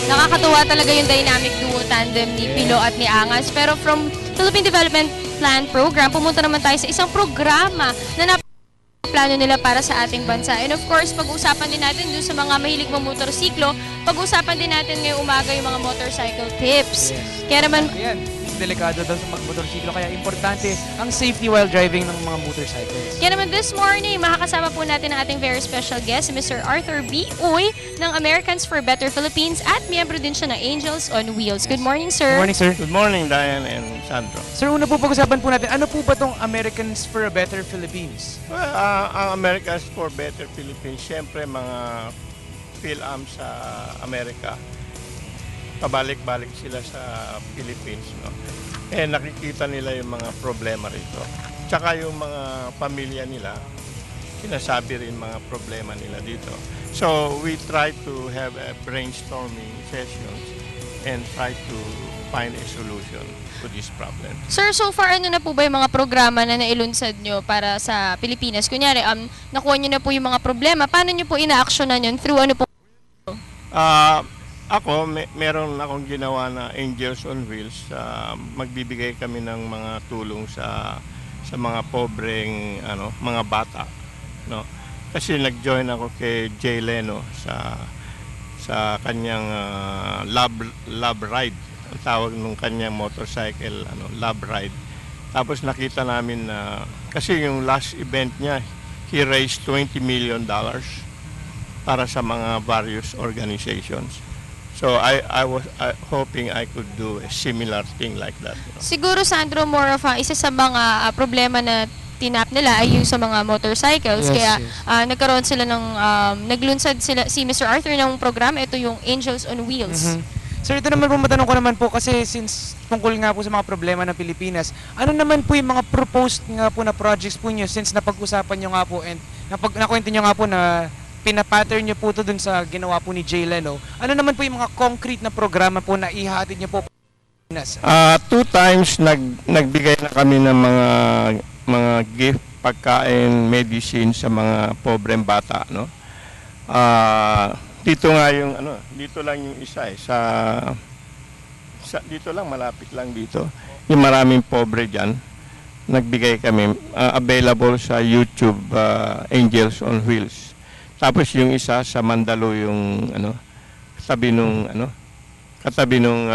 Nakakatuwa talaga yung dynamic duo tandem ni Pilo at ni Angas. Pero from Philippine Development Plan Program, pumunta naman tayo sa isang programa na plano nila para sa ating bansa. And of course, pag-uusapan din natin dun sa mga mahilig motorsiklo, pag-uusapan din natin ngayong umaga yung mga motorcycle tips. Kaya naman, Ayan, delikado daw sa magmotorsiklo, kaya importante ang safety while driving ng mga motorcycles. Kaya naman this morning, makakasama po natin ang ating very special guest, si Mr. Arthur B. Uy ng Americans for Better Philippines at miyembro din siya ng Angels on Wheels. Good morning, sir. Good morning, sir. Good morning, Diane and Sandro. Sir, una po pag-usapan po natin, ano po ba itong Americans for a Better Philippines? Well, ang Americans for Better Philippines, siyempre mga PhilAm sa Amerika. Pabalik-balik sila sa Philippines, no? Eh, nakikita nila yung mga problema rito. Tsaka yung mga pamilya nila, sinasabi rin mga problema nila dito. So, we try to have a brainstorming sessions and try to find a solution to this problem. Sir, so far, ano na po ba yung mga programa na nailunsad nyo para sa Pilipinas? Kunyari, nakuha nyo na po yung mga problema. Paano nyo po ina-actionan yun? Through ano po? Ako, meron akong ginawa na Angels on Wheels. Magbibigay kami ng mga tulong sa mga pobreng mga bata, no? Kasi nag-join ako kay Jay Leno sa kanyang love ride. Ang tawag nung kanyang motorcycle, love ride. Tapos nakita namin na kasi yung last event niya, he raised $20 million para sa mga various organizations. So I was hoping I could do a similar thing like that. Siguro, Sandro, more of isa sa mga problema na tinap nila ay yung sa mga motorcycles. Yes, Kaya yes. nagkaroon sila ng, naglunsad sila, si Mr. Arthur ng programa, ito yung Angels on Wheels. Sir, ito naman po, matanong ko naman po, kasi since tungkol nga po sa mga problema ng Pilipinas, ano naman po yung mga proposed nga po na projects po nyo since napag-usapan nyo nga po and nakwento nyo nga po na pinapattern nyo po ito dun sa ginawa po ni Jay Leno. Ano naman po yung mga concrete na programa po na ihatid nyo po? 2 times nagbigay na kami ng mga gift, pagkain, medicine sa mga pobreng bata, no? Dito nga yung dito lang yung isa dito lang, malapit lang dito. Yung maraming pobre diyan. Nagbigay kami, available sa YouTube, Angels on Wheels. Tapos yung isa sa Mandaluyong katabi nung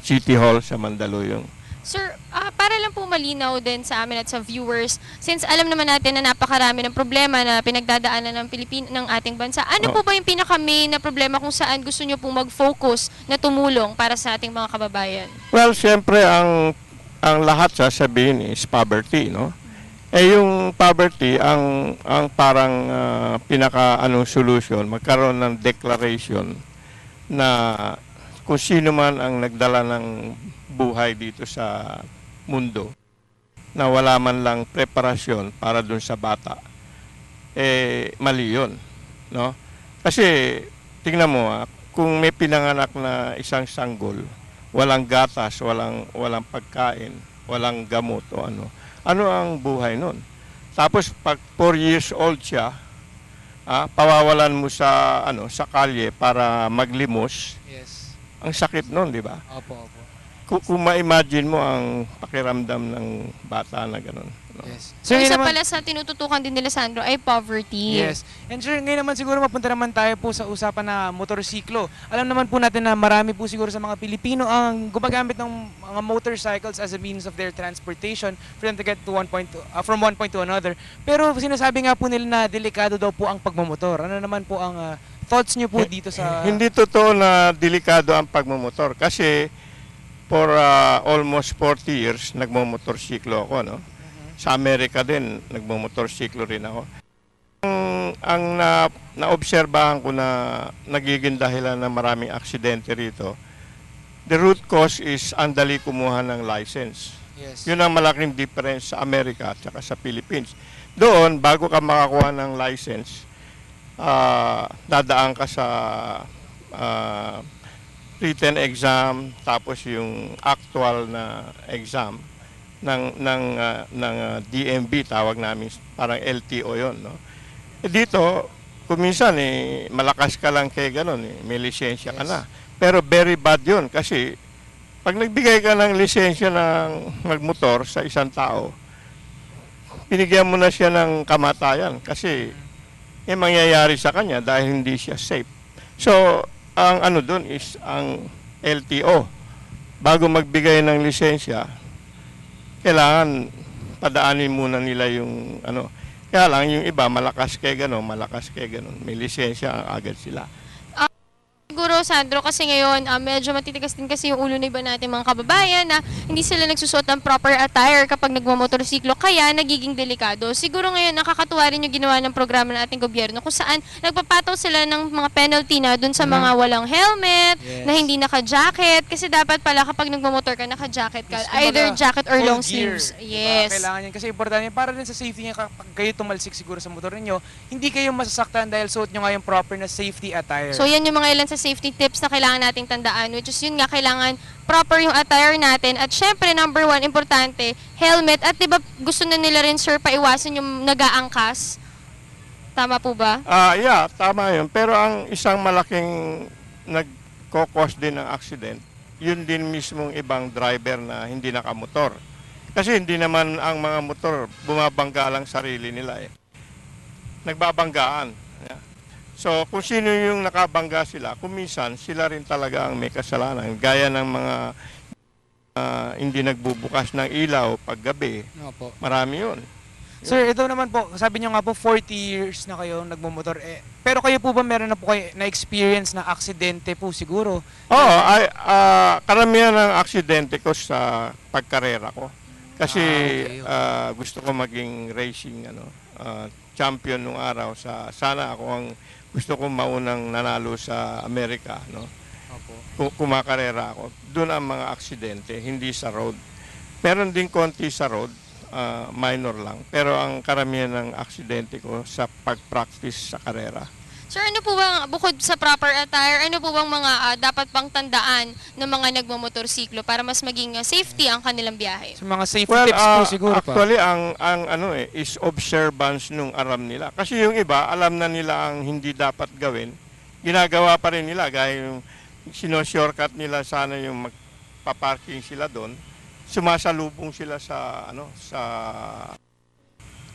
City Hall sa Mandaluyong. Sir, para lang po malinaw din sa amin at sa viewers, since alam naman natin na napakarami ng problema na pinagdadaanan ng ating bansa, ano po ba yung pinaka-main na problema kung saan gusto nyo pong mag-focus na tumulong para sa ating mga kababayan? Well, siyempre ang lahat sasabihin is poverty, no? Eh yung poverty ang parang solution, magkaroon ng declaration na kung sino man ang nagdala ng buhay dito sa mundo na wala man lang preparasyon para dun sa bata, mali yun, no? Kasi tingnan mo, kung may pinanganak na isang sanggol, walang gatas, walang pagkain, walang gamot o ano ang buhay nun? Tapos pag 4 years old siya, pawawalan mo sa kalye para maglimos. Yes. Ang sakit nun, di ba? Opo. Kung ma-imagine mo ang pakiramdam ng bata na gano'n. Yes. So, ngayon isa naman- pala sa tinututukan din nila, Sandro, ay poverty. Yes. And sir, ngayon naman siguro mapunta naman tayo po sa usapan na motorsiklo. Alam naman po natin na marami po siguro sa mga Pilipino ang gumagamit ng mga motorcycles as a means of their transportation for them to get to from one point to another. Pero sinasabi nga po nila na delikado daw po ang pagmamotor. Ano naman po ang thoughts niyo po dito sa... Hindi totoo na delikado ang pagmamotor kasi for almost 40 years nagmomotorsiklo ako, no? Sa Amerika din, nagmomotorsiklo rin ako. Ang naobserbahan ko na nagiging dahilan ng maraming aksidente rito, the root cause is ang dali kumuha ng license. Yes. Yun ang malaking difference sa Amerika at saka sa Philippines. Doon, bago ka makakuha ng license, dadaan ka sa written exam, tapos yung actual na exam ng DMV, tawag namin, parang LTO yon, no? Dito, kuminsan malakas ka lang kay ganun, may lisensya ka na. Pero very bad yun kasi pag nagbigay ka ng lisensya ng magmotor sa isang tao, binigyan mo na siya ng kamatayan kasi mangyayari sa kanya dahil hindi siya safe. So, ang ano dun is ang LTO. Bago magbigay ng lisensya, kailangan padaanin muna nila yung ano. Kaya lang yung iba malakas kay gano'n, may lisensya agad sila. Siguro, Sandro, kasi ngayon, medyo matitigas din kasi yung ulo na iba natin mga kababayan na hindi sila nagsusuot ng proper attire kapag nagmamotorsiklo, kaya nagiging delikado. Siguro ngayon, nakakatuwa rin yung ginawa ng programa ng ating gobyerno kung saan nagpapataw sila ng mga penalty na dun sa mga walang helmet, na hindi naka-jacket, kasi dapat pala kapag nagmamotor ka, naka-jacket ka, either jacket or long sleeves. Yes. Kailangan yan kasi importante yan para din sa safety niya kapag kayo tumalsik siguro sa motor niyo, hindi kayo masasaktan dahil suot nyo nga yung proper na safety attire. So yan yung mga ilan sa safety tips na kailangan nating tandaan, which is yun nga, kailangan proper yung attire natin. At syempre, number one, importante, helmet. At diba gusto na nila rin, sir, paiwasan yung nag-aangkas? Tama po ba? Yeah, tama yun. Pero ang isang malaking nagkokos din ng accident, yun din mismong ibang driver na hindi nakamotor. Kasi hindi naman ang mga motor bumabangga lang sarili nila nagbabanggaan. Yeah. So, kung sino yung nakabangga sila, kuminsan sila rin talaga ang may kasalanan. Gaya ng mga hindi nagbubukas ng ilaw paggabi. Opo. Marami yun. Sir, ito naman po, sabi niyo nga po 40 years na kayo nagmumotor. Pero kayo po ba meron na po kayo na-experience na aksidente po siguro? Oo, karamihan ng aksidente ko sa pagkarera ko. Kasi gusto ko maging racing champion nung araw. Sana ako ang gusto kong maunang nanalo sa Amerika, no? Opo. Kumakarera ako. Doon ang mga aksidente, hindi sa road. Meron din konti sa road, minor lang. Pero ang karamihan ng aksidente ko sa pag-practice sa karera. Sir, ano po bang, bukod sa proper attire, ano po bang mga dapat pang tandaan ng mga nagmamotorsiklo para mas maging safety ang kanilang biyahe? So, mga safety tips po siguro actually, ang is observance nung alam nila. Kasi yung iba, alam na nila ang hindi dapat gawin. Ginagawa pa rin nila. Gaya yung sino-shortcut nila sana yung magpa-parking sila doon. Sumasalubong sila sa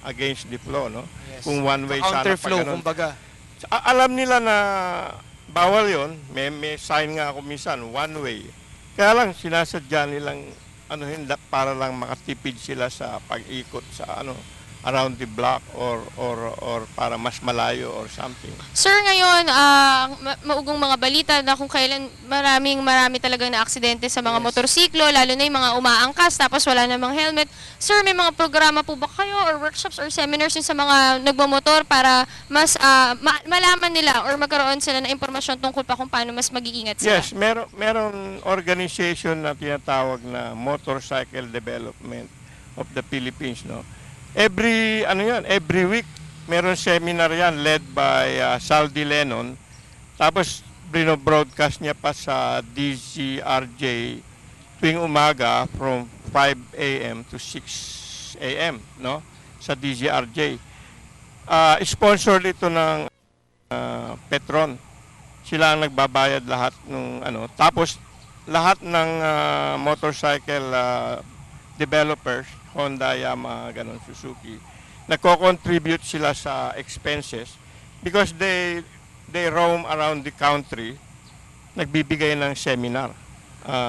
against the flow, no? Yes. Kung one way sana counterflow, pa ganun. kumbaga. Alam nila na bawal yon. May sign nga ako minsan, one way. Kaya lang sinasadya nilang para lang makatipid sila sa pag-ikot sa around the block or para mas malayo or something. Sir, ngayon, maugong mga balita na kung kailan marami talagang na aksidente sa mga motorsiklo, lalo na yung mga umaangkas tapos wala namang helmet. Sir, may mga programa po ba kayo or workshops or seminars yun sa mga nagmamotor para mas malaman nila or magkaroon sila ng impormasyon tungkol pa kung paano mas mag-iingat sila? Yes, meron organization na tinatawag na Motorcycle Development of the Philippines, no? Every week meron seminar yan led by Saldi Lennon. Tapos broadcast niya pa sa DZRJ tuwing umaga from 5 a.m. to 6 a.m. no? Sa DZRJ. Sponsored ito ng Petron. Sila ang nagbabayad lahat ng Tapos lahat ng motorcycle developers, Honda, Yamaha, ganon, Suzuki, nagko-contribute sila sa expenses because they roam around the country, nagbibigay ng seminar,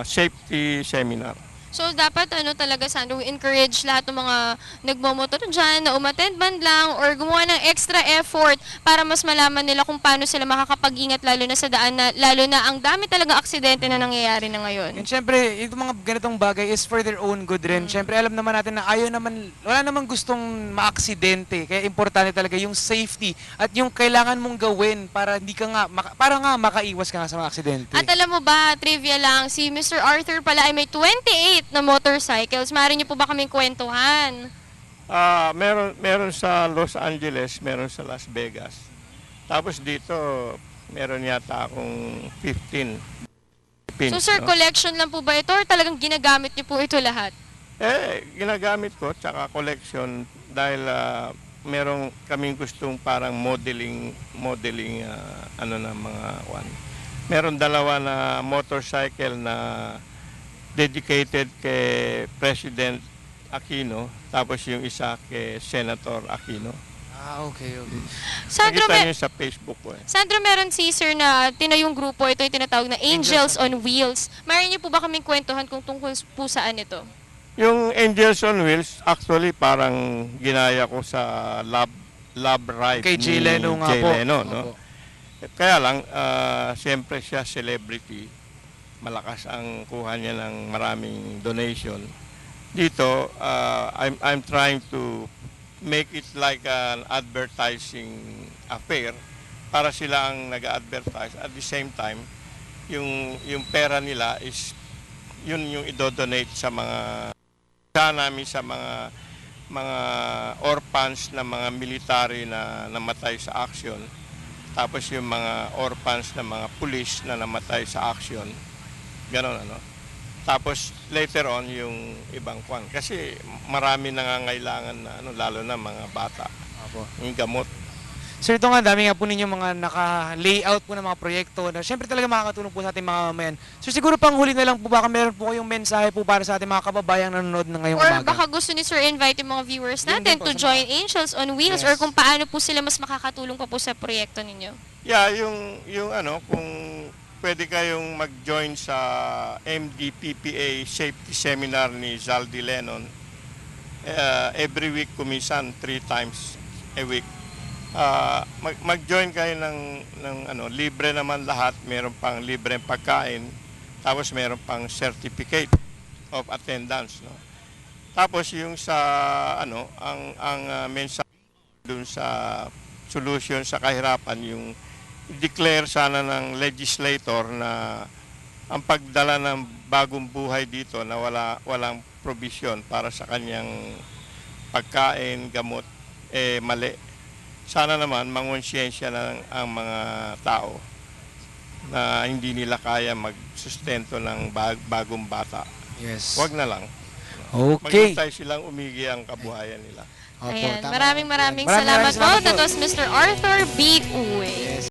safety seminar. So, dapat talaga, Sandro, encourage lahat ng mga nagmamotor dyan na umattend man lang or gumawa ng extra effort para mas malaman nila kung paano sila makakapag-ingat lalo na sa daan lalo na ang dami talaga aksidente na nangyayari na ngayon. And syempre, itong mga ganitong bagay is for their own good rin. Syempre, alam naman natin na wala namang gustong maaksidente. Kaya importante talaga yung safety at yung kailangan mong gawin para para makaiwas ka nga sa mga aksidente. At alam mo ba, trivia lang, si Mr. Arthur pala ay may 28 na motorcycles. Maaari niyo po ba kaming kwentuhan? Meron sa Los Angeles, meron sa Las Vegas. Tapos dito, meron yata akong 15 pins. So sir, collection lang po ba ito or talagang ginagamit niyo po ito lahat? Ginagamit ko, tsaka collection dahil merong kaming gustong parang modeling ano na mga one. Meron dalawa na motorcycle na dedicated kay President Aquino, tapos yung isa kay Senator Aquino. Okay. Sandro, Nakita niyo sa Facebook ko eh. Sandro, meron si Sir na tinayong grupo, ito yung tinatawag na Angels on Wheels. Mayroon niyo po ba kaming kwentuhan kung tungkol po saan ito? Yung Angels on Wheels, actually parang ginaya ko sa Love Ride Kay Jay Leno nga Jay po. Leno, no? Opo. Kaya lang, siyempre siya celebrity. Malakas ang kuha niya ng maraming donation. Dito, I'm trying to make it like an advertising affair para sila ang nag-advertise. At the same time, yung pera nila is yun yung idodonate sa mga namin sa mga orphans na mga military na namatay sa action. Tapos yung mga orphans na mga pulis na namatay sa action. Ganon ano. Tapos later on yung ibang kwan. Kasi marami nangangailangan na ano, lalo na mga bata. Opo. Yung gamot. Sir, ito nga, dami nga po ninyo mga naka-layout po ng mga proyekto na syempre talaga makakatulong po sa ating mga mamamayan. So siguro pang huli na lang po, baka meron po kayong mensahe po para sa ating mga kababayang nanonood na ngayong Or umaga. baka gusto ni Sir invite yung mga viewers Yun natin din po, to sa join Angels on Wheels Yes. or kung paano po sila mas makakatulong pa po sa proyekto ninyo. Yeah, yung ano, kung pwede kayong mag-join sa MDPPA Safety Seminar ni Zaldy Lennon. Every week kuminsan 3 times a week. Mag-join kayo ng ano, libre naman lahat, meron pang libreng pagkain, tapos meron pang certificate of attendance, no. Tapos yung sa ano, ang mensahe dun sa solution sa kahirapan, yung declare sana ng legislator na ang pagdala ng bagong buhay dito na walang provision para sa kanyang pagkain, gamot, mali. Sana naman mangonsiyensya na ang mga tao na hindi nila kaya magsustento ng bagong bata. Yes. Huwag na lang. Okay. Maghintay silang umigi ang kabuhayan nila. Opo, Ayan, tama. maraming Maraming salamat po. salamat That po. was Mr. Arthur B. Uwe. Yes.